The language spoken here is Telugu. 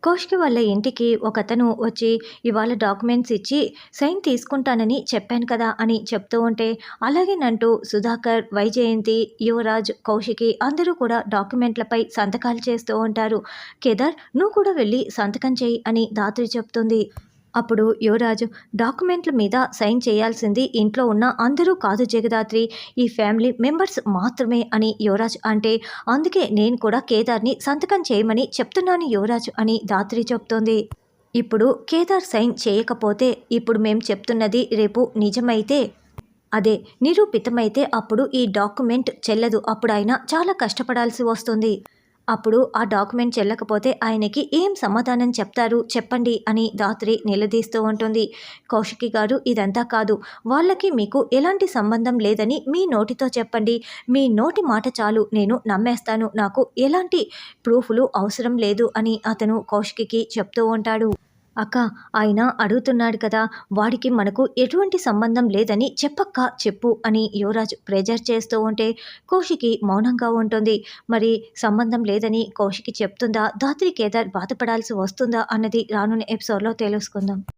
కౌశిక్ వాళ్ళ ఇంటికి ఒకతను వచ్చి ఇవాళ డాక్యుమెంట్స్ ఇచ్చి సైన్ తీసుకుంటానని చెప్పాను కదా అని చెప్తూ ఉంటే అలాగేనంటూ సుధాకర్, వైజయంతి, యువరాజ్, కౌశికి అందరూ కూడా డాక్యుమెంట్లపై సంతకాలు చేస్తూ ఉంటారు. కేదార్, నువ్వు కూడా వెళ్ళి సంతకం చేయి అని ధాత్రి చెప్తుంది. అప్పుడు యువరాజు, డాక్యుమెంట్ల మీద సైన్ చేయాల్సింది ఇంట్లో ఉన్న అందరూ కాదు జగదాత్రి, ఈ ఫ్యామిలీ మెంబర్స్ మాత్రమే అని యువరాజ్ అంటే, అందుకే నేను కూడా కేదార్ని సంతకం చేయమని చెప్తున్నాను యువరాజ్ అని ధాత్రి చెప్తోంది. ఇప్పుడు కేదార్ సైన్ చేయకపోతే ఇప్పుడు మేం చెప్తున్నది రేపు నిజమైతే, అదే నిరూపితమైతే అప్పుడు ఈ డాక్యుమెంట్ చెల్లదు. అప్పుడు ఆయన చాలా కష్టపడాల్సి వస్తుంది. అప్పుడు ఆ డాక్యుమెంట్ చెల్లకపోతే ఆయనకి ఏం సమాధానం చెప్తారు చెప్పండి అని ధాత్రి నిలదీస్తూ ఉంటుంది. కౌశికి గారు, ఇదంతా కాదు, వాళ్ళకి మీకు ఎలాంటి సంబంధం లేదని మీ నోటితో చెప్పండి. మీ నోటి మాట చాలు, నేను నమ్మేస్తాను. నాకు ఎలాంటి ప్రూఫ్లు అవసరం లేదు అని అతను కౌశికి చెప్తూ ఉంటాడు. అక్క, ఆయన అడుగుతున్నాడు కదా, వాడికి మనకు ఎటువంటి సంబంధం లేదని చెప్పక్క, చెప్పు అని యువరాజ్ ప్రెజర్ చేస్తూ ఉంటే కౌశికి మౌనంగా ఉంటుంది. మరి సంబంధం లేదని కౌశికి చెప్తుందా, ధాత్రి కేదార్ బాధపడాల్సి వస్తుందా అన్నది రానున్న ఎపిసోడ్లో తెలుసుకుందాం.